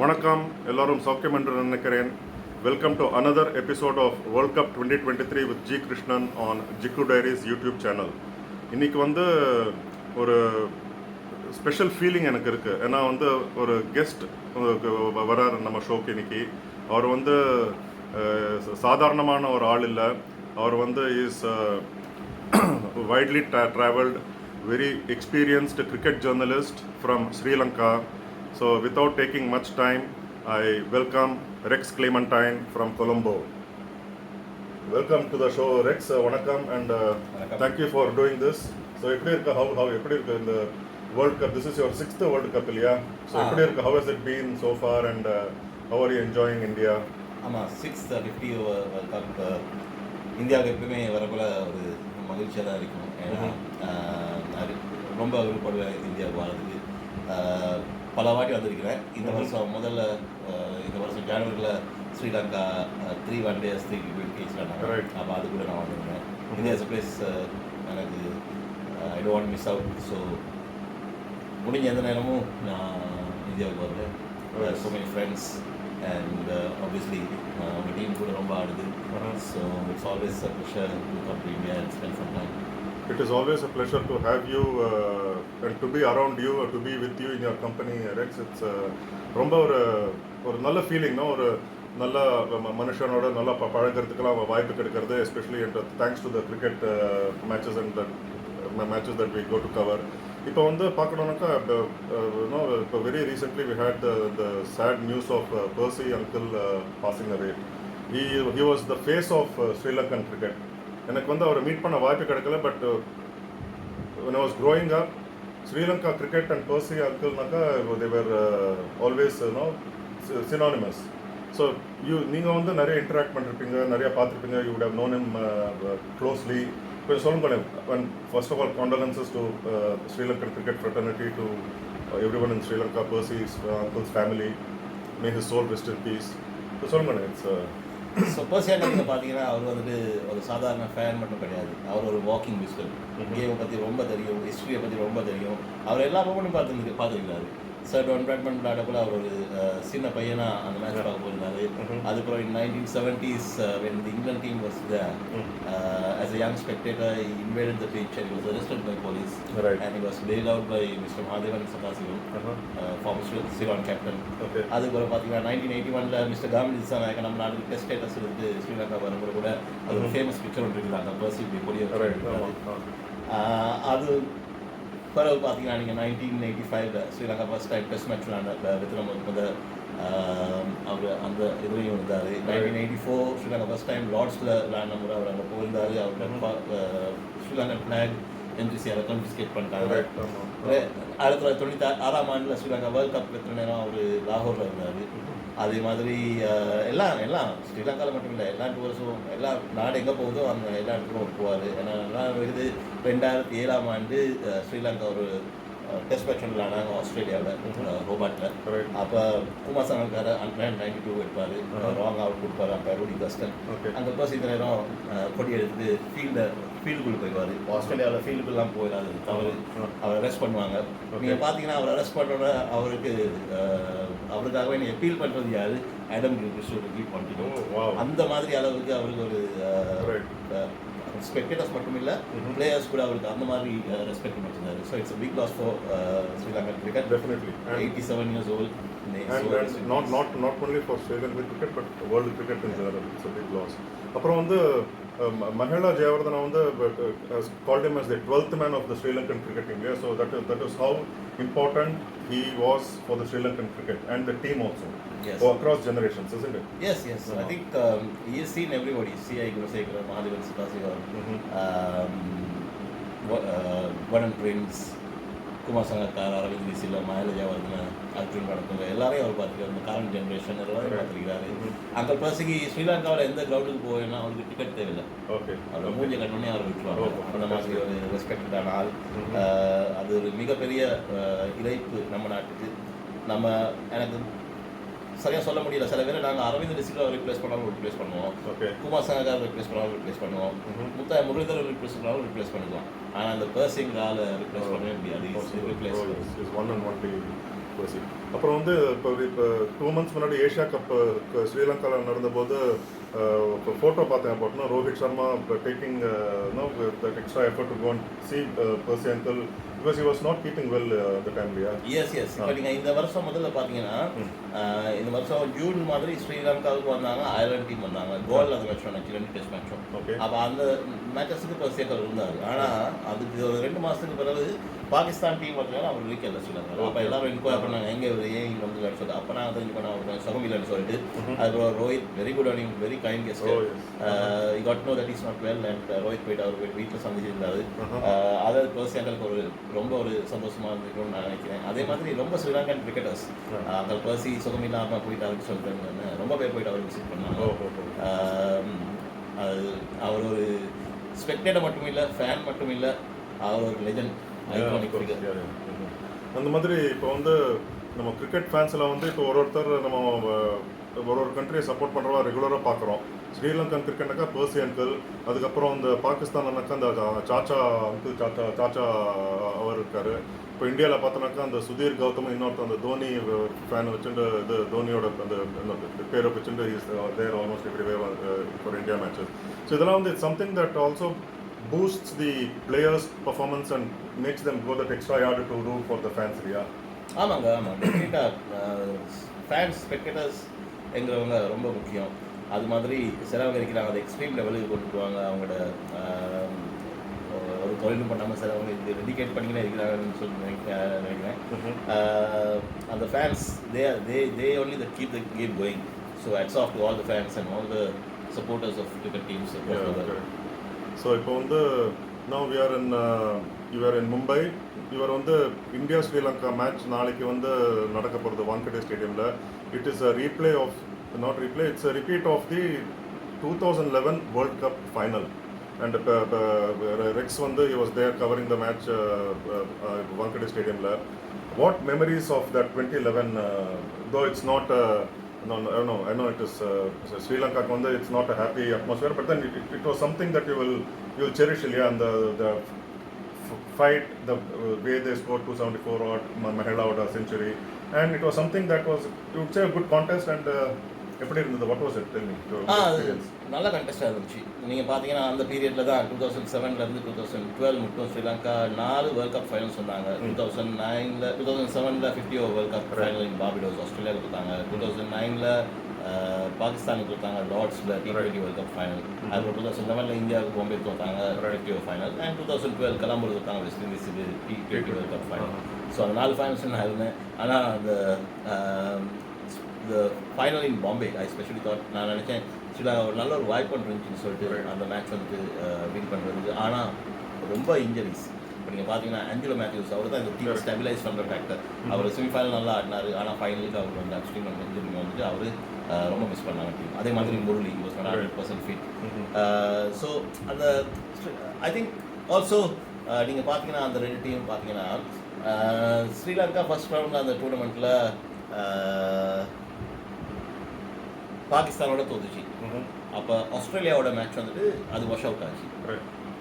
வணக்கம் எல்லாரும் சௌக்கியம் என்று நினைக்கிறேன். Welcome to another episode of World Cup 2023 with G Krishnan on Gikku Diaries YouTube channel. இன்னைக்கு ஒரு ஸ்பெஷல் ஃபீலிங் எனக்கு இருக்குது. ஏன்னா ஒரு கெஸ்ட் வரார் நம்ம ஷோக்கு இன்னைக்கு. அவர் சாதாரணமான ஒரு ஆள் இல்லை. அவர் is widely traveled, very experienced cricket journalist from Sri Lanka. So without taking much time, I welcome Rex Clementine from Colombo. Welcome to the show, Rex. Vanakkam and thank you for doing this. So how in the World Cup? This is your 6th World Cup, yeah? So how has it been so far and how are you enjoying India? ஆமாம், 6th 50 World Cup இந்தியாவுக்கு எப்பவுமே வரக்குள்ள ஒரு மகிழ்ச்சியாக தான் இருக்கும். ஏன்னா ரொம்ப விருப்பப்படுவேன் இந்தியாவுக்கு வரதுக்கு. பல வாட்டி வந்திருக்கிறேன். இந்த வருஷம் இந்த வருஷம் ஜனவரியில் ஸ்ரீலங்கா 3 1days 3 wickets விளையாண்டாங்க. அப்போ அது கூட நான் வந்திருந்தேன். இந்தியா இஸ் பிளேஸ் எனக்கு I don't want miss out. So முடிஞ்ச எந்த நேரமும் நான் இந்தியாவுக்கு வருவேன். So many friends and obviously our team கூட ரொம்ப ஆடுது. So it's always a pleasure to come to India and spend some time. It is always a pleasure to have you and to be around you or to be with you in your company, Rex. It's ரொம்ப ஒரு நல்ல feeling. ஒரு நல்ல மனுஷனோட நல்லா பழகிறதுக்கெல்லாம் வாய்ப்பு கிடைக்கிறது, especially thanks to the cricket matches and matches that we go to cover. இப்போ பார்க்கணுன்னாக்கா இப்போ very recently we had the sad news of Percy uncle passing away. He was the face of Sri Lankan cricket. எனக்கு அவரை மீட் பண்ண வாய்ப்பு கிடைக்கல. But when I was growing up, Sri Lanka cricket and Percy uncleனாக்கா they were always synonymous. So நீங்கள் நிறைய interact பண்ணிருப்பீங்க, நிறைய பார்த்துருப்பீங்க. You would have known him closely. கொஞ்சம் சொல்லுங்களேன். First of all, condolences to Sri Lankan cricket fraternity, to everyone in Sri Lanka, Percy's uncle's family. May his soul rest in peace. So சொல்லுங்களேன். So பர்சியாக நீங்கள் பார்த்தீங்கன்னா அவர் ஒரு சாதாரண fan மட்டும் கிடையாது. அவர் ஒரு வாக்கிங் மிஸ்டர். கேமை பற்றி ரொம்ப தெரியும், ஹிஸ்ட்ரியை பற்றி ரொம்ப தெரியும். அவர் எல்லா பக்கமும் பார்த்துருக்காரு. சர்டன் பேட்மேன் விளையாடக்குள்ள அவர் ஒரு சின்ன பையனாக அந்த மேட்ச் பார்க்க போயிருந்தாரு. அதுக்கப்புறம் in 1970s when the England team was there, as a young spectator he invaded the pitch and he was arrested by police. And he was bailed out by Mr. Mahadevan Sakasivam, former Sri Lanka captain. அதுக்கப்புறம் பார்த்தீங்கன்னா 1981 mister காமினிசா நாயக்க நம்ம நாட்டுக்கு test status இருந்து ஸ்ரீலங்கா வரும்போது கூட அது ஒரு famous picture ஒன்று இருக்குது. அந்த பர்சி கொடிய அது பிறகு பார்த்தீங்கன்னா நீங்கள் 1985 Sri Lanka first time test match விளையாண்ட விக்ரம் அவர் அந்த இதுலையும் இருந்தார். 1984 ஸ்ரீலங்கா ஃபர்ஸ்ட் டைம் லார்ட்ஸில் விளையாண்ட முறை அவர் அங்கே போயிருந்தார். அவரோட ஸ்ரீலங்கன் ஃப்ளாக் என்ஜிசிஆரை கன்ஃபிஸ்கேட் பண்ணிட்டாங்க. 1996 ஸ்ரீலங்கா வேர்ல்ட் கப் எத்தனை நேரம் அவர் லாகூரில் இருந்தார். அதே மாதிரி எல்லாம் ஸ்ரீலங்காவில் மட்டும் இல்லை, எல்லா டூரிஸும் எல்லா நாடு எங்கே போகுதோ அந்த எல்லா இடத்துக்கும் போவார். ஏன்னா நல்லா இருக்குது. 2007 ஸ்ரீலங்கா ஒரு டெஸ்ட் மேட்ச் விளையாடாங்க ஆஸ்திரேலியாவில், ஹோபார்ட்டில். அப்போ குமார் சங்கக்கார 192 எடுப்பார், ராங் அவுட் கொடுப்பாரு. அப்போ ரூடி கஸ்டன் அந்த பர்ஸ் இந்த நேரம் கொடி எடுத்துட்டு ஃபீல்டுக்குள்ளே போயிடுவார். ஆஸ்திரேலியாவில் ஃபீல்டுக்குலாம் போயிடாது, தவறு. அவர் அரெஸ்ட் பண்ணுவாங்க. நீங்கள் பார்த்தீங்கன்னா அவர் அரெஸ்ட் பண்ணுறோட அவருக்காகவே நீங்கள் ஃபீல் பண்ணுறது யார்? ஆடம் கில்கிறிஸ்ட் ஃபீல் பண்ணிட்டோம். அந்த மாதிரி அளவுக்கு அவருக்கு ஒரு ஸ்பெக்டேட்டர்ஸ் மட்டும் இல்லை, பிளேயர்ஸ் கூட அவருக்கு அந்த மாதிரி ரெஸ்பெக்ட் பண்ணிருந்தாரு. So it's a big loss for Sri Lankan cricket. Definitely. 87 years old. And not only for Sri Lankan cricket but world cricket in general. It's a big loss. அப்புறம் Mahela Jayawardene called him as the 12th man of the Sri Lankan cricket team. So that is how important he was for the Sri Lankan cricket and the team also. Yes. Across generations, isn't it? Yes. I think he has seen everybody. C.I. Gunasekara, Mahadevan Sakasivam, Vadan Prince, Kumar சங்கக்கார், Aravind விசில, மஹேலா ஜெயவர்தனா, அர்ஜுன் நடக்குங்க எல்லாரையும் அவர் பார்த்துருக்காரு. Current generation எல்லாரையும் பார்த்துருக்காரு. அங்கே பர்சிக்கு ஸ்ரீலங்காவில் எந்த கிரவுண்டுக்கு போவேன்னா அவருக்கு டிக்கெட் தேவையில்லை. அவர் மூஞ்ச கட்டணே அவர் விட்டுருவாங்க. அந்த மாதிரி ஒரு ரெஸ்பெக்டடான ஆள். அது ஒரு மிகப்பெரிய இழைப்பு நம்ம நாட்டுக்கு. எனக்கு சரியாக சொல்ல முடியல. சில பேர் நாங்கள் அரவிந்த் டிசில் ரிப்ளேஸ் பண்ணாலும் ரிப்ளேஸ் பண்ணுவோம், குமார் சங்கக்கார் ரிப்ளேஸ் பண்ணாலும் ரிப்ளேஸ் பண்ணுவோம், முரளிதர் ரிப்ளேஸ் பண்ணாலும் ரிப்ளேஸ் பண்ணுவோம். ஆனால் அந்த பர்சிங் ஆளை ரிப்ளேஸ் பண்ணவே முடியாது. பர்சி. அப்புறம் வந்து இப்போ 2 months முன்னாடி ஏஷியா கப் ஸ்ரீலங்காவில் நடந்தபோது இப்போ ஃபோட்டோ பார்த்தேன் அப்படின்னா Rohit Sharma taking that extra effort to go and see Percy uncle because he was not keeping well அந்த டைம் இல்லையா? எஸ் இப்போ நீங்கள் இந்த வருஷம் முதல்ல பார்த்தீங்கன்னா இந்த வருஷம் ஜூன் மாதிரி ஸ்ரீலங்காவுக்கு வந்தாங்க, அயர்லாந்து டீம் வந்தாங்க, கோல் அந்த மேட்ச் வந்துச்சு, 2 டெஸ்ட் மேட்சும். ஓகே. அப்போ அந்த மேட்சஸுக்கு பர்சி அங்கிள் இருந்தார். ஆனால் அதுக்கு ஒரு 2 மாதத்துக்கு பிறகு பாகிஸ்தான் டீம் வந்தாலும் அவர் வீக்கெண்டில் ஸ்ரீலங்கா. அப்போ எல்லாரும் என்கொயர் பண்ணாங்க எங்கே ஏன் இங்கே வந்து சொல்லிட்டு. அப்போ நான் தெரிஞ்சு பண்ண அவர் சுகம் இல்லைன்னு சொல்லிட்டு. அதுக்கப்புறம் Rohit very good earning, very kind guest. God know that is not well and Rohit போயிட்டு அவர் வீட்டில் சந்திச்சிருந்தாரு. அதாவது பர்சி அங்கிளுக்கு ரொம்ப ஒரு சந்தோஷமாக இருந்துக்கணும்னு நான் நினைக்கிறேன். அதே மாதிரி ரொம்ப ஸ்ரீலங்கன் கிரிக்கெட்டர்ஸ் அங்கே பர்சி சுகம் இல்லாமல் போயிட்டாருன்னு சொல்லிட்டு ரொம்ப பேர் போயிட்டு அவர் விசிட் பண்ணாங்க. அவர் ஒரு ஸ்பெக்டேட்டர் மட்டும் இல்லை, ஃபேன் மட்டும் இல்லை, அவர் ஒரு லெஜண்ட். அந்த மாதிரி இப்போ வந்து நம்ம கிரிக்கெட் ஃபேன்ஸில் வந்து இப்போ ஒருத்தர் நம்ம ஒரு கண்ட்ரியை சப்போர்ட் பண்ணுறவா ரெகுலராக பார்க்குறோம். ஸ்ரீலங்கன் கிரிக்கெட்னாக்கா பர்சி அங்கிள், அதுக்கப்புறம் அந்த பாகிஸ்தான்னாக்கா அந்த சாச்சா அங்கிள் சாச்சா அவர் இருக்கார். இப்போ இந்தியாவில் பார்த்தோன்னாக்கா அந்த சுதீர் கௌதம் இன்னொருத்தர் அந்த தோனி ஃபேன் வச்சுட்டு இது தோனியோட அந்த பேரை வச்சுட்டு is there almost everyway for India matches. So இதெல்லாம் வந்து it's something that also boosts the players' performance and makes them go that extra yard to do for the fans. Yeah. ஆமாங்க, டெஃபினட்டாக ஃபேன்ஸ் ஸ்பெக்டேட்டர்ஸ் என்கிறவங்க ரொம்ப முக்கியம். அது மாதிரி சிலவங்க இருக்கிறாங்க, அதை எக்ஸ்ட்ரீம் லெவலுக்கு கொண்டு போவாங்க. அவங்களோட ஒரு தொழிலும் பண்ணாமல் சிலவங்க இது டெடிகேட் பண்ணிக்கினே இருக்கிறாங்கன்னு சொல்லி நினைக்கிறேன். அந்த fans they only that keep the game going. So hats off to all the fans and all the supporters of cricket teams across the world. So இப்போ வந்து now we are in you are in Mumbai. இவர் வந்து India Sri Lanka match நாளைக்கு வந்து நடக்க போகிறது வான்கடே ஸ்டேடியமில். It is a replay of not replay, it's a repeat of the 2011 world cup final. And இப்போ ரெக்ஸ் வந்து he was there covering the match Wankhede ஸ்டேடியமில். What memories of that 2011 though it's not No, I know it is Sri Lanka. It's not a happy atmosphere, but then it was something that you'll cherish. Yeah, and the fight, the way they scored 274 odd, Mahela odd a century, and it was something that was, you would say, a good contest. And எப்படி இருந்தது? What was it? Tell me. நல்ல கண்டெஸ்டாக இருந்துச்சு. நீங்கள் பார்த்தீங்கன்னா அந்த பீரியடில் தான் 2007லேருந்து 2012 மட்டும் ஸ்ரீலங்கா 4 வேர்ல்ட் கப் ஃபைனல்ஸ் வந்தாங்க. 2007ல் 50 ஓவர் வேர்ல்ட் கப் ஃபைனல் இன் பார்படோஸ் ஆஸ்திரேலியாவுக்கு கொடுத்தாங்க. 2009ல் பாகிஸ்தானுக்கு கொடுத்தாங்க லார்ட்ஸில் T20 வேர்ல்ட் கப் ஃபைனல். அதுக்கப்புறம் 2011ல் இந்தியாவுக்கு பாம்பே கொடுத்தாங்க 50 ஓவர் ஃபைனல். அண்ட் 2012 கலம்பூர் கொடுத்தாங்க வெஸ்ட் இண்டீஸுக்கு T20 world cup final. So அந்த 4 ஃபைனல்ஸ் நான் இருந்தேன். ஆனால் அந்த the final in Bombay, I especially thought, நான் நினச்சேன் ஸ்ரீலங்கா ஒரு நல்ல ஒரு வாய்ப்பு இருந்துச்சுன்னு சொல்லிட்டு அந்த மேட்ச் வந்து வின் பண்ணுறதுக்கு. ஆனால் ரொம்ப இன்ஜரிஸ். இப்போ நீங்கள் பார்த்தீங்கன்னா ஆஞ்சலோ மேத்யூஸ் அவர் தான் இந்த டீம் ஸ்டெபிலைஸ் பண்ணுற ஃபேக்டர். அவர் செமிஃபைனல் நல்லா ஆடினார், ஆனால் ஃபைனலுக்கு அவர் வந்து எக்ஸ்ட்ரீம் இன்ஜரி வந்துட்டு அவர் ரொம்ப மிஸ் பண்ணாங்க டீம். அதே மாதிரி முரளி வாஸ் 100% ஃபிட். ஸோ அந்த ஐ திங்க் ஆல்சோ நீங்கள் பார்த்தீங்கன்னா அந்த 2 டீம் பார்த்தீங்கன்னா ஸ்ரீலங்கா ஃபர்ஸ்ட் ரவுண்ட் அந்த டூர்னமெண்ட்டில் பாகிஸ்தானோட தோத்துச்சு. அப்போ ஆஸ்திரேலியாவோட மேட்ச் வந்துட்டு அது வாஷ் அவுட் ஆச்சு.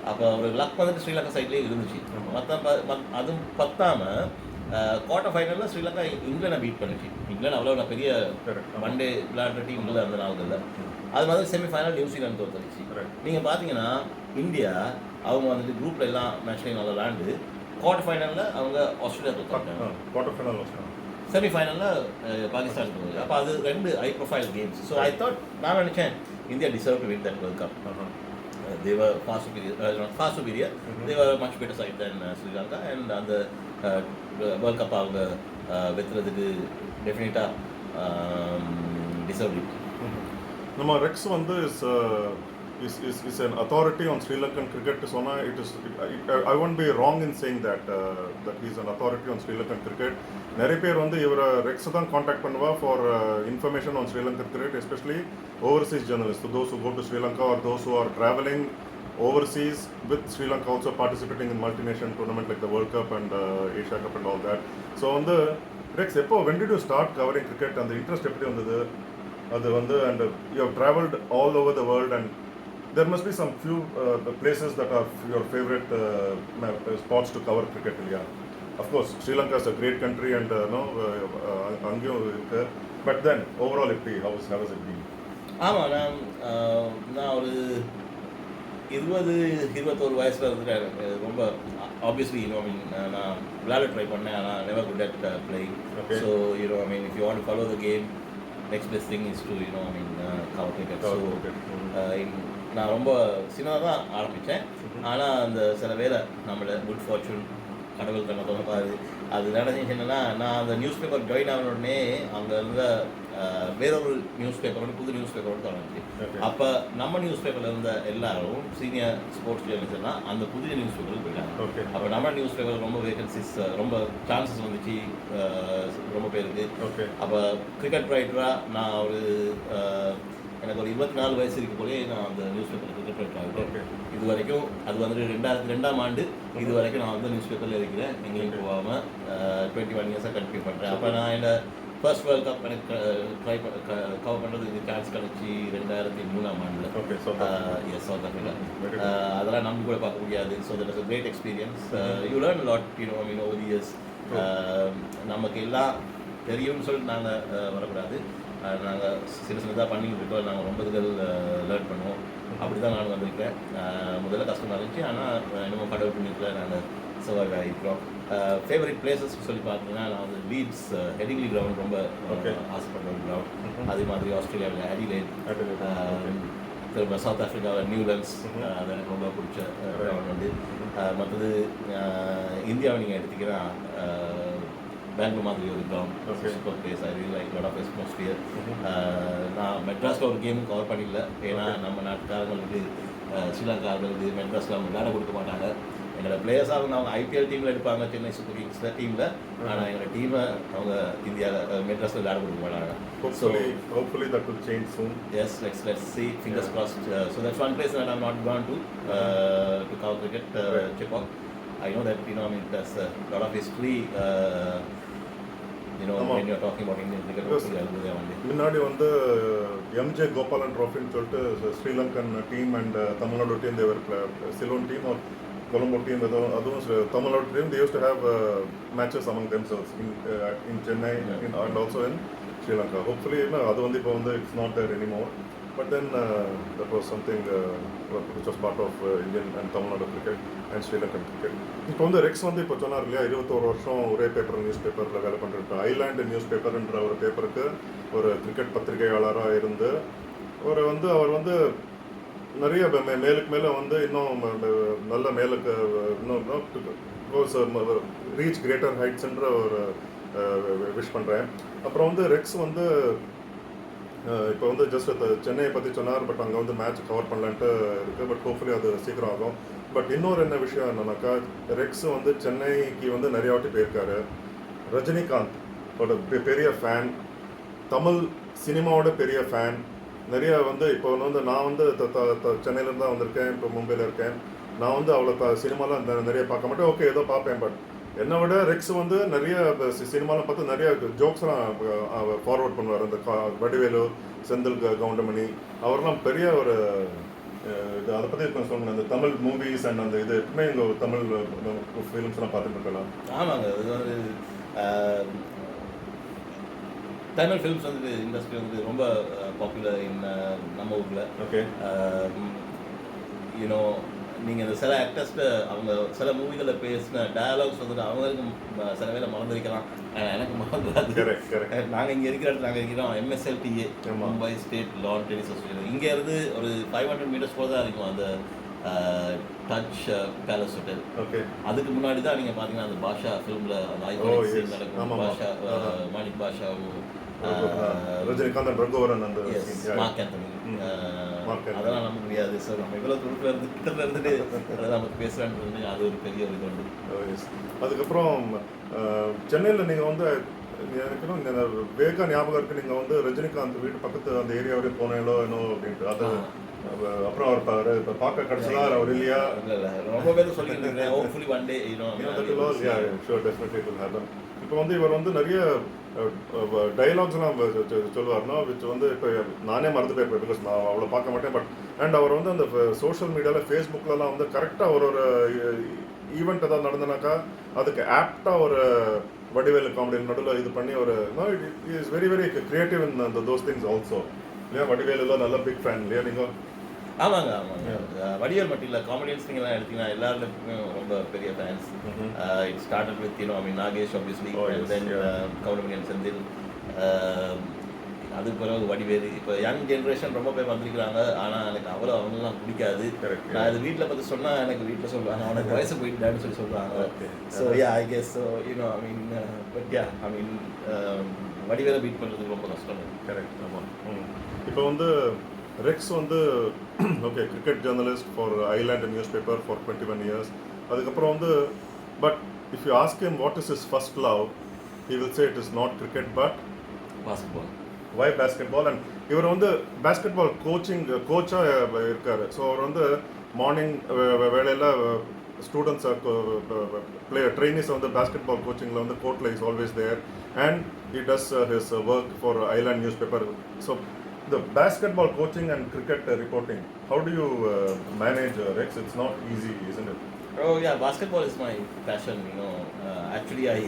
அப்போ ஒரு லக் வந்துட்டு ஸ்ரீலங்கா சைட்லேயே இருந்துச்சு. அதுவும் பத்தாமல் குவார்டர் ஃபைனலில் ஸ்ரீலங்கா இங்கிலாண்டை பீட் பண்ணிச்சு. இங்கிலாந்து அவ்வளோ பெரிய ஒன் டே விளையாடுற டீம் இல்லை அந்த நாளில். அது மாதிரி செமிஃபைனல் நியூசிலாந்து தோத்துருச்சு. நீங்கள் பார்த்தீங்கன்னா இந்தியா அவங்க வந்துட்டு குரூப்பில் எல்லாம் மேட்ச்லேயும் நல்லா விளையாண்டு குவார்டர் ஃபைனலில் அவங்க ஆஸ்திரேலியா தோத்தாங்க. குவார்டர் ஃபைனல் செமிஃபைனலில் பாகிஸ்தான் போகுது. அப்போ அது 2 high profile games. So I thought, நான் நினச்சேன் India deserve to win that world cup. they were far superior. They were much better side than Sri Lanka. And அந்த வேர்ல்ட் கப் அவங்க வெத்துறதுக்கு டெஃபினட்டாக deserve it. நம்ம Rex வந்து is an authority on Sri Lankan cricket. So I won't be wrong in saying that he is an authority on Sri Lankan cricket. நிறைய பேர் வந்து இவரை Rex தான் காண்டாக்ட் பண்ணுவா for information on Sri Lankan cricket, especially overseas journalists, so those who go to Sri Lanka or those who are traveling overseas with Sri Lanka also participating in multinational tournament like the World Cup and Asia Cup and all that. So வந்து Rex எப்போ, when did you start covering cricket? அந்த interest எப்படி வந்தது அது வந்து? and you have traveled all over the world and there must be some few places that are your favorite spots to cover cricket. Yeah. Of course Sri Lanka is a great country and அங்கேயும் இருக்கு. But then overall எப்படி how it been? ஆமாம், நான் ஒரு 21 வயசில் இருந்துட்டு ரொம்ப obviously நான் விளையாட ட்ரை பண்ணேன். ஆனால் never good at playing. Okay. So if you want to follow the game, next best thing is to cover cricket. So நான் ரொம்ப சின்னதாக தான் ஆரம்பித்தேன். ஆனால் அந்த சில வேலை நம்மளை குட் ஃபார்ச்சூன் கடவுள் கண்ணை தொடப்பாது. அது நடந்துச்சு என்னென்னா, நான் அந்த நியூஸ் பேப்பர் ஜாயின் ஆன உடனே அங்கே இருந்த வேறொரு நியூஸ் பேப்பரோட புது நியூஸ் பேப்பரோட தொடங்குச்சு. அப்போ நம்ம நியூஸ் பேப்பரில் இருந்த எல்லாரும் சீனியர் ஸ்போர்ட்ஸ் ஜேர்னலிஸ்ட்லாம் அந்த புதிய நியூஸ் பேப்பருக்கு போயிட்டாங்க. அப்போ நம்ம நியூஸ் பேப்பர் ரொம்ப வேகன்சிஸ், ரொம்ப சான்சஸ் வந்துச்சு ரொம்ப பேருக்கு. அப்போ கிரிக்கெட் ரைட்டராக நான் எனக்கு ஒரு 24 வயசு இருக்க போலே நான் அந்த நியூஸ் பேப்பரில் கிரிக்கெட் ரைட்டர் ஆகிட்டேன். இது வரைக்கும் அது வந்துட்டு 2002ஆம் ஆண்டு இது வரைக்கும் நான் வந்து நியூஸ் பேப்பரில் இருக்கிறேன். எங்கேயும் போகாமல் 21 இயர்ஸாக கண்டினியூ பண்ணுறேன். அப்போ நான் என்னோட ஃபர்ஸ்ட் வேர்ல்ட் கப் எனக்கு ட்ரை கவர் பண்ணுறதுக்கு சான்ஸ் கிடச்சி 2003ஆம் ஆண்டில். Yes, South Africa. அதெல்லாம் நம்பி கூட பார்க்க முடியாது. So that is a great experience. You learn lot over the years. நமக்கு எல்லாம் தெரியும்னு சொல்லிட்டு நாங்கள் வரக்கூடாது. நாங்கள் சின்னதாக பண்ணிக்கிட்டு இருக்கோம். நாங்கள் ரொம்ப இதுகள் லேர்ன் பண்ணுவோம். அப்படி தான் நான் வந்திருக்கேன். முதல்ல கஷ்டமாக இருந்துச்சு, ஆனால் என்னமோ கடவுள் பண்ணியிருக்கேன். நாங்கள் சர்வைவ் ஆகிருக்கிறோம். ஃபேவரட் பிளேசஸ் சொல்லி பார்த்தீங்கன்னா, நான் வந்து லீட்ஸ் ஹெடிங்லி கிரவுண்ட் ரொம்ப ஆசைப்படுற ஒரு கிரவுண்ட். அதே மாதிரி ஆஸ்திரேலியாவில் அடிலேட், திரும்ப சவுத் ஆஃப்ரிக்காவில் நியூலன்ஸ், அது எனக்கு ரொம்ப பிடிச்ச கிரவுண்ட் வந்து. மற்றது இந்தியாவை நீங்கள் எடுத்திங்கன்னா பெங்களூர் மாதிரி ஒரு ground, super place. I really like lot of atmosphere. நான் மெட்ராஸில் ஒரு கேமும் கவர் பண்ணிடல. ஏன்னா நம்ம நாட்டுக்காரங்களுக்கு ஸ்ரீலங்கார்களுக்கு மெட்ராஸில் அவங்க விளையாட கொடுக்க மாட்டாங்க. எங்களோட பிளேயர்ஸாக அவங்க ஐபிஎல் டீமில் எடுப்பாங்க, சென்னை சூப்பர் கிங்ஸ் டீமில். ஆனால் எங்களோட டீமை அவங்க இந்தியாவில் மெட்ராஸில் விளையாட கொடுக்க மாட்டாங்க. Hopefully that will change soon. Yes, let's see. Fingers crossed. So that's one place that I'm not gone to cover cricket. Chipok. I know that there's a lot of history. When you're talking about Indian cricket, hopefully I'll go there one day. முன்னாடி வந்து MJ Gopalan ட்ராஃபின்னு சொல்லிட்டு Sri Lankan team and Tamil Nadu team தேவர் Ceylon team or Colombo team அதுவும் Tamil Nadu team they used to have matches among themselves in Chennai and also in Sri Lanka. Hopefully அது வந்து இப்போ வந்து it's not there anymore. But then that was something which was part of Indian and Tamil Nadu cricket and Sri Lankan cricket. இப்போ வந்து Rex வந்து இப்போ சொன்னார் இல்லையா, 21 வருஷம் ஒரே நியூஸ் பேப்பரில் வேலை பண்ணிட்டு ஐலாண்டு நியூஸ் பேப்பர்ன்ற ஒரு பேப்பருக்கு ஒரு கிரிக்கெட் பத்திரிகையாளராக இருந்து அவர் வந்து நிறைய மேலுக்கு மேலே வந்து இன்னும் நல்ல மேலுக்கு இன்னும் ரீச் கிரேட்டர் ஹைட்ஸ்ன்ற ஒரு விஷ் பண்ணுறேன். அப்புறம் வந்து ரெக்ஸ் வந்து இப்போ வந்து ஜஸ்ட் சென்னையை பற்றி சொன்னார். பட் அங்கே வந்து மேட்ச் கவர் பண்ணலான்ட்டு இருக்குது. பட் ஹோப்ஃபுல்லி அது சீக்கிரம் ஆகும். பட் இன்னொரு என்ன விஷயம் என்னன்னாக்கா, ரெக்ஸ் வந்து சென்னைக்கு வந்து நிறைய வாட்டி போயிருக்காரு. ரஜினிகாந்த் பெரிய ஃபேன், தமிழ் சினிமாவோட பெரிய ஃபேன். நிறைய வந்து இப்போ வந்து நான் வந்து சென்னையிலேருந்து தான் வந்திருக்கேன், இப்போ மும்பையில் இருக்கேன். நான் வந்து அவ்வளோ சினிமாலாம் நிறைய பார்க்க மாட்டேன். ஓகே, ஏதோ பார்ப்பேன். பட் என்னை விட ரெக்ஸ் வந்து நிறைய சினிமாலாம் பார்த்து நிறைய ஜோக்ஸ்லாம் ஃபார்வர்ட் பண்ணுவார். அந்த வடிவேலு, செந்தில் கவுண்டமணி அவரெல்லாம் பெரிய ஒரு இது. அதை பற்றி சொல்லணும், அந்த தமிழ் மூவிஸ் அண்ட் அந்த இது எப்பவுமே இங்கே தமிழ் ஃபிலிம்ஸ்லாம் பார்த்துட்டு இருக்கலாம். ஆமாங்க, இது வந்து தமிழ் ஃபிலிம்ஸ் வந்து இண்டஸ்ட்ரி வந்து ரொம்ப பாப்புலர் நம்ம ஊரில். ஓகே, நீங்கள் இந்த சில ஆக்டர்ஸ்ட்டு அவங்க சில மூவிகளில் பேசின டயலாக்ஸ் வந்துட்டு அவங்களுக்கும் சில வேலை மறந்துருக்கலாம், எனக்கு மறந்துடாது. நாங்கள் இங்கே இருக்கிறோம் MSLTA, Mumbai state lawn tennis association. இங்கே இருந்து ஒரு 500 மீட்டர்ஸ் போல தான் இருக்கும் அந்த டச் பேலஸ் ஹோட்டல். ஓகே, அதுக்கு முன்னாடி தான் நீங்கள் பார்த்தீங்கன்னா அந்த பாஷா ஃபிலிமில் அந்த ஐகானிக் சீன் நடக்கும். பாஷா, மாணிக் பாஷாவும் ரஜினிகாந்த், ரகுவரன், அந்த மார்க் ஆந்தனி, அதெல்லாம் நம்ப முடியாது. சார் நம்ம இவ்வளோ தூரத்தில் இருந்து கிட்டத்தில் இருந்துட்டு அதெல்லாம் நமக்கு பேசுகிறான்னு அது ஒரு பெரிய ஒரு இது உண்டு. அதுக்கப்புறம் சென்னையில் நீங்கள் வந்து எனக்கு வேகா ஞாபகம் இருக்குது, நீங்கள் வந்து ரஜினிகாந்த் வீட்டு பக்கத்து அந்த ஏரியா வரையும் போனேங்களோ என்னோ அப்படின்ட்டு. அது அப்புறம் அவர் இப்போ பார்க்க கிடச்சதா அவர் இல்லையா? இல்லை, ரொம்ப பேர் சொல்லிட்டு hopefully one day sure definitely it will happen. இப்போ வந்து இவர் வந்து நிறைய டைலாக்ஸ்லாம் சொல்லுவார்னா, விச் வந்து இப்போ நானே மறந்து போயிருப்பேன், பிகாஸ் நான் அவ்வளோ பார்க்க மாட்டேன். பட் அண்ட் அவர் வந்து அந்த சோஷியல் மீடியாவில் ஃபேஸ்புக்கிலலாம் வந்து கரெக்டாக ஒரு ஈவெண்ட் ஏதாவது நடந்தனாக்கா அதுக்கு ஆப்டாக ஒரு வடிவேலு காமெடி நடுவில் இது பண்ணி ஒரு is very very creative in those things also இல்லையா? வடிவேலுலாம் நல்ல பிக் ஃபேன் இல்லையா நீங்கள்? ஆமாங்க ஆமாங்க. வடிவேல் மட்டும் இல்லை, காமெடியன்ஸ் நீங்கள்லாம் எடுத்தீங்கன்னா எல்லாருக்குமே ரொம்ப பெரிய fans. It started with I mean Nagesh obviously, and then கவுண்டமணியன் செந்தில், அதுக்கு பிறகு வடிவேலு. இப்போ யங் ஜென்ரேஷன் ரொம்ப பேர் வந்திருக்கிறாங்க, ஆனால் எனக்கு அவ்வளோ அவங்களாம் பிடிக்காது. நான் இது வீட்டில் பார்த்து சொன்னால் எனக்கு வீட்டில் சொல்லுவாங்க அவனுக்கு வயசு போயிட்டான்னு சொல்லி சொல்லுவாங்க. So ya I guess so you know I mean but ya I mean வடிவேலை பீட் பண்ணுறதுக்கு ரொம்ப கஷ்டம். கரெக்ட். ஆமாம். இப்போ வந்து ரெக்ஸ் வந்து okay cricket journalist for island news paper for 21 years. அதுக்கப்புறம் வந்து but if you ask him what is is first love, he will say it is not cricket but basketball. Why basketball. And இவர் வந்து basketball கோச்சாக இருக்கார். So அவர் வந்து morning வேலையில் ஸ்டூடெண்ட்ஸை trainees வந்து basketball கோச்சிங்கில் வந்து கோர்ட்டில் is always there and he does his work for island news paper. So the basketball coaching and cricket reporting, how do you manage, Rex? It's not easy, isn't it? Oh yeah, basketball is my passion, you know. Actually I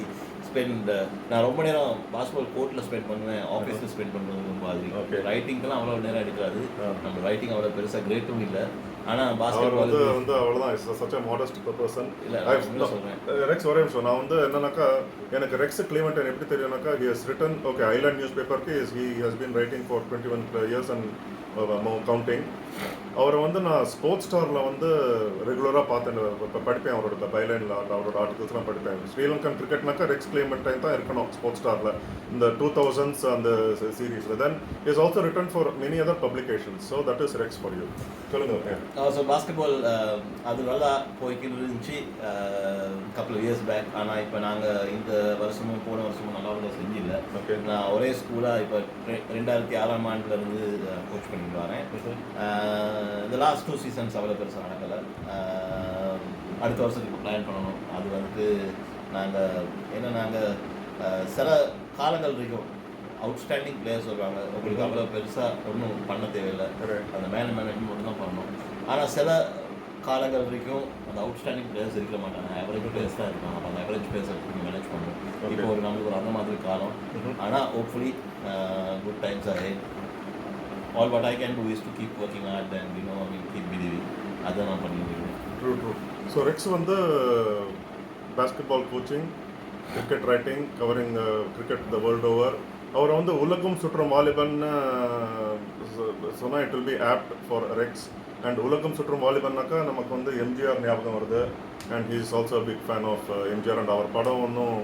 spend நான் ரொம்ப நேரம் basketball கோர்ட்டில் spend பண்ணுவேன், ஆஃபீஸில் spend பண்ணுறது மாதிரி. Okay. ரைட்டிங்க்கெல்லாம் அவ்வளோ நேரம் எடுக்காது. நம்ம ரைட்டிங் அவ்வளோ பெருசாக கிரேட்டும் இல்லை. ஆனால் அவர் பாஸ்கெட்பால் வந்து அவ்வளோதான் is such a modest person. இல்லை சொல்கிறேன். ரெக்ஸ் ஒரே நிமிஷம். நான் வந்து என்னன்னாக்கா எனக்கு ரெக்ஸ் கிளீமெண்டன் எப்படி தெரியும்னாக்கா he has written okay Island news பேப்பருக்கு he has been writing for 21 years and counting. அவரை வந்து நான் ஸ்போர்ட்ஸ் ஸ்டாரில் வந்து ரெகுலராக பார்த்தேன், இப்போ படிப்பேன் அவரோட பைலைனில் அவரோட ஆர்டிகல்ஸ்லாம் படிப்பேன். ஸ்ரீலங்கன் கிரிக்கெட்னாக்கா ரெக்ஸ் கிளீமெண்டைன் தான் இருக்கணும் ஸ்போர்ட்ஸ் ஸ்டாரில் இந்த 2000s அந்த சீரீஸில். Then is also written for many other publications. So that is Rex for you. சொல்லுங்கள். ஸோ பாஸ்கெட்பால் அது நல்லா போய்க்கிட்டு இருந்துச்சு கப்பல் இயர்ஸ் பேக். ஆனால் இப்போ நாங்கள் இந்த வருஷமும் போன வருஷமும் நல்லா ஒன்றும் செஞ்சில்லை. ஓகே. நான் ஒரே ஸ்கூலாக இப்போ 2006ஆம் ஆண்டுலேருந்து கோச் பண்ணிட்டு வரேன். இந்த லாஸ்ட் 2 சீசன்ஸ் அவ்வளோ பெருசாக நடக்கலை. அடுத்த வருஷத்துக்கு பிளான் பண்ணணும். அது வந்து நாங்கள் சில காலங்கள் வரைக்கும் அவுட்ஸ்டாண்டிங் பிளேயர்ஸ் வருவாங்க, உங்களுக்கு அவ்வளோ பெருசாக ஒன்றும் பண்ண தேவையில்லை, அந்த மேனேஜ்மெண்ட் மட்டும் தான் பண்ணணும். ஆனால் சில காலங்கள் வரைக்கும் அந்த அவுட்ஸ்டாண்டிங் பிளேயர்ஸ் இருக்க மாட்டாங்க, ஆவரேஜ் பிளேயர்ஸ் தான் இருப்பாங்க. அப்போ அந்த ஆவரேஜ் பிளேயர்ஸை மேனேஜ் பண்ணணும். இப்போ நம்மளுக்கு ஒரு அந்த மாதிரி காலம். ஆனால் hopefully good times are ahead. All what I can do is to keep working hard and keep believing. அதான் நான் பண்ணிருக்கேன். ட்ரூ. ஸோ ரெக்ஸ் வந்து basketball coaching, cricket writing, covering cricket the world over. அவரை வந்து உலகம் சுற்றும் வாலிபன்னு சொன்னால் it will be apt for Rex. And உலகம் சுற்றும் வாலிபன்னாக்கா நமக்கு வந்து எம்ஜிஆர் ஞாபகம் வருது. And he is also big fan of MGR. And அவர் படம் ஒன்றும்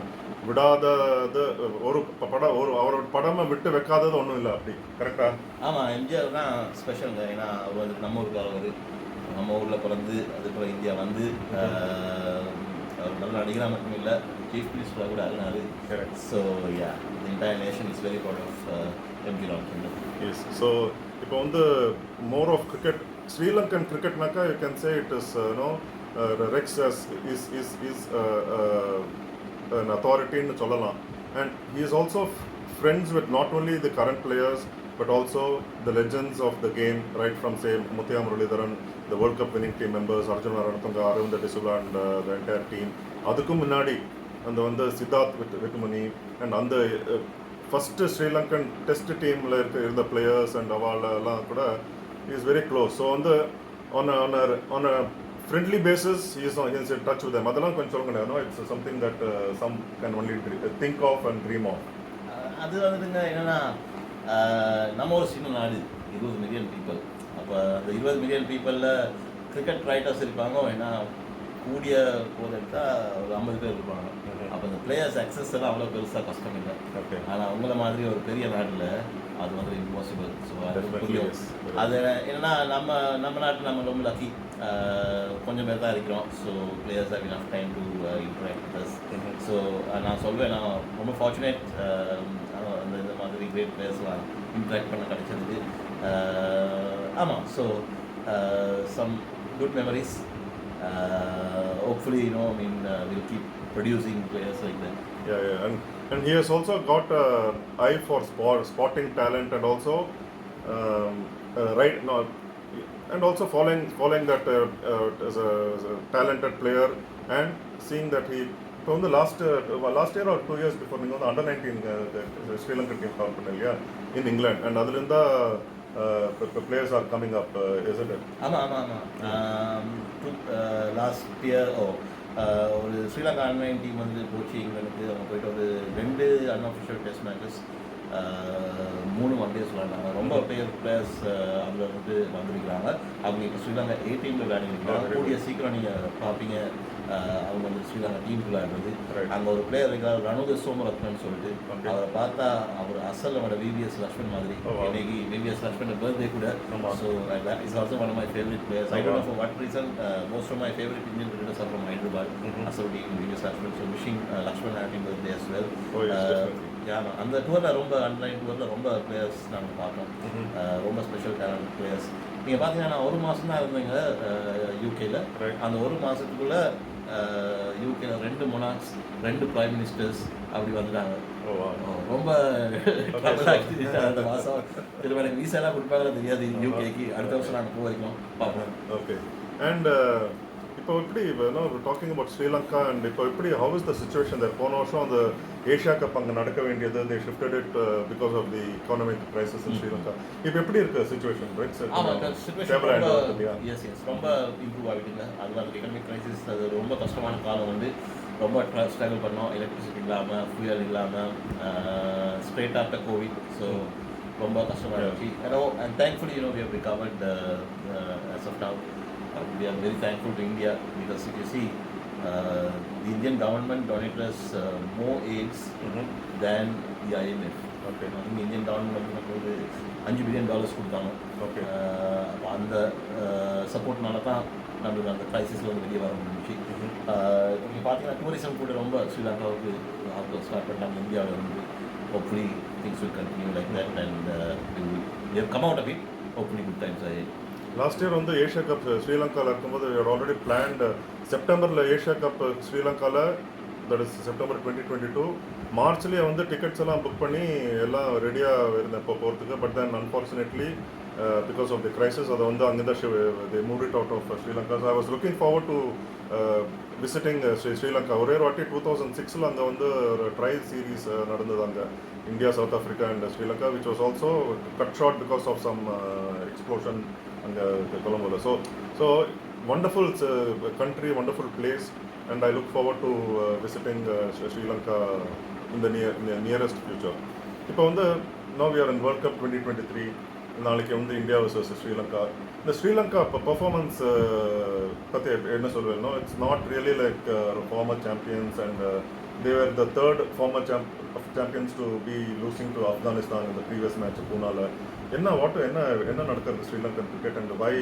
விடாதது ஒரு படம், அவரோட படமை விட்டு வைக்காதது ஒன்றும் இல்லை. அப்படி கரெக்டாக? ஆமாம், எம்ஜிஆர் தான் ஸ்பெஷலுங்க. ஏன்னா அவர் வந்து நம்ம ஊருக்காரவர், நம்ம ஊரில் பிறந்து அதுக்கப்புறம் இந்தியா வந்து அவர் நல்ல நடிகராக மட்டும் இல்லை, சீஃப் மினிஸ்டராக கூட ஆகினாரு. Correct. So yeah the entire nation is very proud of MGR. Yes. So இப்போ வந்து மோர் ஆஃப் கிரிக்கெட், ஸ்ரீலங்கன் கிரிக்கெட்னாக்கா you can say it is wrecks is an authority ன்னு சொல்லலாம். And he is also friends with not only the current players but also the legends of the game, right from say Muthaiya Muralidharan, the World Cup winning team members, Arjuna Ranatunga, Arvind D'Souza and the entire team. அதுக்கு முன்னாடி அந்த வந்து Siddharth Vettumani and அந்த first Sri Lankan test டீமில் இருந்த players and அவாலெல்லாம் கூட is very close. So வந்து on a friendly basis he is in touch with them. அதெல்லாம் கொஞ்சம் சொல்லுங்க. No, it's something that some can only think of and dream of. அது வந்துங்க என்னன்னா, நம்ம ஒரு சின்ன நாடு, 20 மில்லியன் பீப்புள். அப்போ அந்த 20 மில்லியன் பீப்புளில் கிரிக்கெட் ரைட்டர்ஸ் இருப்பாங்க, ஏன்னா கூடிய போது எடுத்தால் ஒரு 50 பேர் இருப்பாங்க. அப்போ இந்த பிளேயர்ஸ் அக்சஸ் எல்லாம் அவ்வளோ பெருசாக கஷ்டம் இல்லை. ஓகே. ஆனால் உங்களை மாதிரி ஒரு பெரிய நாட்டில் அது வந்து இம்பாசிபிள். ஸோ அது புரியும். அது என்னென்னா நம்ம நாட்டில் நம்ம ரொம்ப லக்கி, கொஞ்சம் பேர் தான் இருக்கிறோம். So players have enough time to interact with us. So நான் சொல்வேன், நான் ரொம்ப ஃபார்ச்சுனேட் இந்த மாதிரி கிரேட் பிளேயர்ஸ்லாம் இன்ட்ராக்ட் பண்ண கிடைச்சதுக்கு. ஆமாம். So some good memories. Hopefully, we'll keep producing players like that. Yeah. And he has also got an eye for spotting talent and also right now and also following that as a talented player and seeing that he from the last year or 2 years before நீங்க வந்து under 19 Sri Lanka team call பண்ணலையா in England and அதுலேருந்து players are coming up isn't it? ஆமாம் last year ஒரு Sri Lanka அன்லைன் team வந்து போச்சு இங்கிலாந்துக்கு. அவங்க போயிட்டு ஒரு 2 unofficial test matches 3 one days விளையாண்டாங்க. ரொம்ப பிளேயர்ஸ் அதில் வந்து வந்திருக்கிறாங்க. அவங்க இப்போ ஸ்ரீலங்கா A டீமில் விளையாடிருக்காங்க. கூடிய சீக்கிரம் நீங்கள் பார்ப்பீங்க அவங்க வந்து ஸ்ரீலங்கா டீமுக்கு விளையாடுறது. அங்கே ஒரு பிளேயர் இருக்கார் ரணோஜ சோமரத்னன்னு சொல்லிட்டு. அவரை பார்த்தா அவர் அசல் அவரோட VVS லக்ஷ்மன் மாதிரி. இன்னைக்கு VVS லக்ஷ்மன் பர்த்டே கூட. So is also one of my favourite players. I don't know for what reason most of my favourite Indian cricketers are from Hyderabad. அசல் VVS Laxman. So wishing Laxman happy birthday as well. அந்த டூரில் ரொம்ப online டூரில் ரொம்ப players நாங்கள் பார்த்தோம். ரொம்ப special talent players. நீங்கள் பார்த்தீங்கன்னா நான் 1 மாதம் தான் இருந்தேங்க யூகேயில். அந்த 1 மாதத்துக்குள்ளே யூகேல 2 மொனார்க்ஸ் 2 பிரைம் மினிஸ்டர்ஸ் அப்படி வந்துட்டாங்க. ரொம்ப அந்த மாதம் திரும்ப எனக்கு வீசாலாம் கொடுப்பாங்களோ தெரியாது யூகேக்கு. அடுத்த வருஷம் நாங்கள் போயிருக்கோம் பார்ப்போம். ஓகே. அண்ட் இப்போ எப்படி டாக்கிங் அபவுட் ஸ்ரீலங்கா அண்ட் இப்போ எப்படி how is the situation there? போன வருஷம் அந்த ஏஷியா கப் அங்கே நடக்க வேண்டியது they shifted it because of the economic crisis in Sri Lanka. இப்போ எப்படி இருக்கு சிச்சுவேஷன்? எஸ் ரொம்ப இம்ப்ரூவ் ஆகிட்டுங்க. அதுதான் அந்த எக்கனாமிக் கிரைசிஸ் அது ரொம்ப கஷ்டமான காலம் வந்து ரொம்ப ஸ்ட்ரகிள் பண்ணோம். எலக்ட்ரிசிட்டி இல்லாமல், ஃபியூயல் இல்லாமல், ஸ்ட்ரெயிட் ஆஃப்டர் கோவிட். ஸோ ரொம்ப கஷ்டமாக இருந்துச்சு. And thankfully we have recovered as of now. We are very thankful to India because if you see the Indian government donated us more aids than the IMF. Okay. இந்த Indian government வந்து $5 billion கொடுத்தாங்க. Okay. அந்த சப்போர்ட்னால தான் நம்மளுக்கு அந்த கிரைசிஸில் வந்து வெளியே வர முடிஞ்சிச்சு. நீங்கள் பார்த்தீங்கன்னா டூரிசம் கூட ரொம்ப ஸ்ரீலங்காவுக்கு ஸ்டார்ட் பண்ணிட்டாங்க இந்தியாவில் இருந்து. Hopefully things will continue like that and we have come out of it. Hopefully good times ahead. Last year வந்து ஏஷியா கப் ஸ்ரீலங்காவில் இருக்கும்போது ஆல்ரெடி பிளான்டு செப்டம்பரில் ஏஷியா கப் ஸ்ரீலங்காவில், தட் இஸ் செப்டம்பர் 2022. மார்ச்லேயே வந்து டிக்கெட்ஸ் எல்லாம் புக் பண்ணி எல்லாம் ரெடியாக இருந்தேன் இப்போ போகிறதுக்கு. But then unfortunately because of the crisis அதை வந்து அங்கேருந்து they move it out of Sri Lanka. So I was looking forward to visiting Sri Lanka. ஒரே வாட்டி 2006 அங்கே வந்து ஒரு ட்ரையல் சீரீஸ் நடந்தது அங்கே India, south Africa and Sri Lanka, which was also cut short because of some explosion அங்கே கொலம்போல. So wonderful country, wonderful place, and I look forward to visiting Sri Lanka in the nearest future. இப்போ வந்து now we are in World Cup 2023. நாளைக்கு வந்து India vs Sri Lanka. இந்த Sri Lanka performance பற்றி என்ன சொல்வேன்? It's not really like former champions and they were the third former champions to be losing to Afghanistan in the previous match Pune. என்ன நடக்கிறது Sri Lankan cricket and why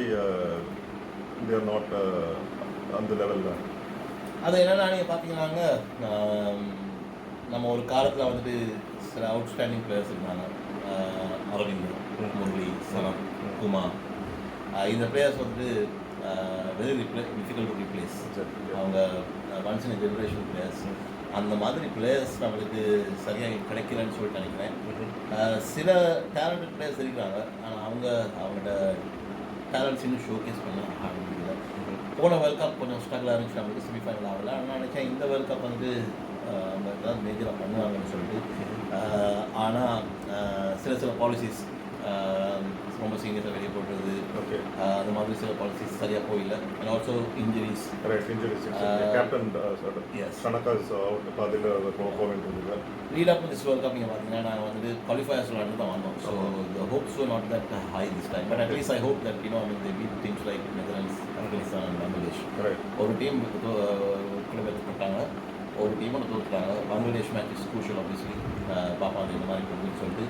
they are not on the level? அது என்னென்னா நீங்கள் பார்த்தீங்கன்னாங்க, நம்ம ஒரு காலத்தில் வந்துட்டு சில அவுட்ஸ்டாண்டிங் பிளேயர்ஸ் இருந்தாங்க. அரவிந்த், முரளி, சனம், குமார். இந்த பிளேயர்ஸ் வந்துட்டு வெரி டிஃபிகல்ட் டு ரீப்ளேஸ். அவங்க ஒன்ஸ் இன் ஜென்ரேஷன் பிளேயர்ஸ். அந்த மாதிரி பிளேயர்ஸ் நம்மளுக்கு சரியாக கிடைக்கலன்னு சொல்லிட்டு நினைக்கிறேன். சில டேலண்டட் பிளேயர்ஸ் இருக்கிறாங்க, ஆனால் அவங்களோட டேலண்ட்ஸ் இன்னும் ஷோகேஸ் பண்ண முடியல. போன வேர்ல்ட் கப் கொஞ்சம் ஸ்ட்ரகிளாக இருந்துச்சு, நம்மளுக்கு செமிஃபைனல் ஆகலை. ஆனால் நினைச்சேன் இந்த வேர்ல்ட் கப் வந்து அவங்க ஏதாவது மேஜராக பண்ணுவாங்கன்னு சொல்லிட்டு. ஆனால் சில பாலிசிஸ் ரொம்ப சீனியர்ஸாக வெளியே போடுறது, ஓகே, அந்த மாதிரி சில பாலிசிஸ் சரியாக போயில்லை. And also injuries. Captain Shanaka is out, பாதியில் போக வேண்டியது. Lead up this world cup நீங்கள் பார்த்தீங்கன்னா நாங்கள் வந்துட்டு குவாலிஃபயர்ஸ் விளையாண்டு தான் வந்தோம். So the hopes were not that high this time. But at least I hope that they beat teams like Netherlands, Afghanistan and Bangladesh. ஒரு டீம் கிலோமீட்டர் போட்டாங்க, ஒரு டீமோட தோற்றுட்டாங்க. Bangladesh match is crucial obviously. பாப்பா இந்த மாதிரி போகுதுன்னு சொல்லிட்டு.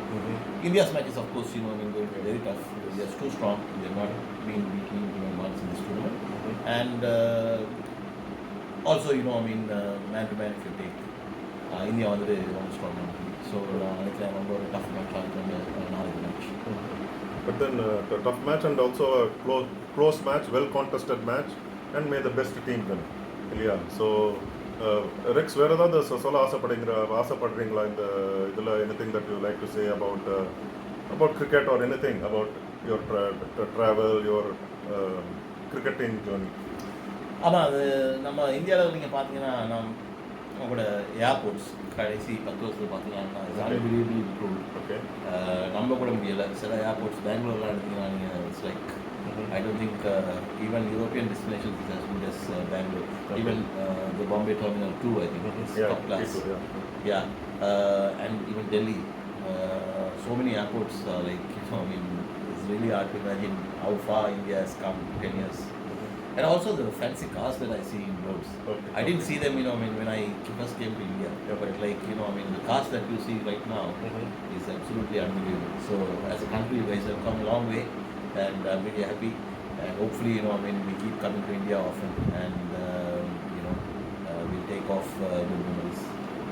India's match is of course very tough. India is too strong. They have not been beaten once in this tournament. And also man to man if you take India வந்துட்டு ரொம்ப ஸ்ட்ராங்காக இருக்குது. So நான் நினைக்கிறேன் ரொம்ப ஒரு டஃப் மேட்ச் ஆகுது நாளைக்கு match. But then a tough match and also a close match, well contested match, and may the best team win. இல்லையா? ஸோ ரெக்ஸ் வேறு ஏதாவது சொல்ல ஆசைப்படுறீங்களா இந்த இதில்? Anything that you like to say about cricket or anything about your travel, your cricketing journey? ஆமாம், அது நம்ம இந்தியாவில் நீங்கள் பார்த்தீங்கன்னா நம்மளோட ஏர்போர்ட்ஸ் கடைசி 10 வருஷத்தில் பார்த்தீங்கன்னா அன்பிலீவபிள் இம்ப்ரூவ். Okay. நம்ப கூட முடியலை. சில ஏர்போர்ட்ஸ் பெங்களூர்லாம் எடுத்தீங்கன்னா நீங்கள் it's like I don't think even European destinations is as good as Bangalore. Okay. Even the Bombay Terminal 2, I think, is Yeah, top class. Gikku, yeah. Yeah, and even Delhi. So many airports are like, I mean, it's really hard to imagine how far India has come in 10 years. And also the fancy cars that I see in roads. Okay. I didn't see them, when I first came to India. Yeah. But like, the cars that you see right now is absolutely unbelievable. So as a country, you guys have come a long way, and I'm really happy. And hopefully, we keep coming to India often, and we'll take off good memories.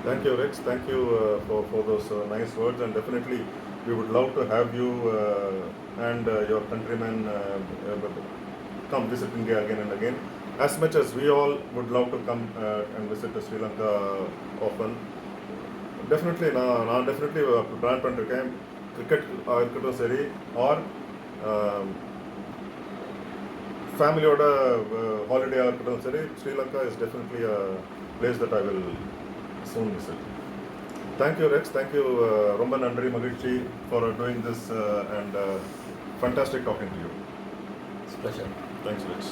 Thank you, Rex. Thank you for those nice words, and definitely we would love to have you and your countrymen come visit India again and again. As much as we all would love to come and visit Sri Lanka often, definitely நான் definitely plan பண்ணிருக்கேன். Cricket இருக்கட்டும் சரி, R ஃபேமிலியோட holiday இருக்கட்டும் சரி, Sri Lanka is definitely a place that I will soon visit. Thank you, Rex. Thank you. ரொம்ப நன்றி, மகிழ்ச்சி for doing this and fantastic talking to you. It's a pleasure. Thanks, Rex.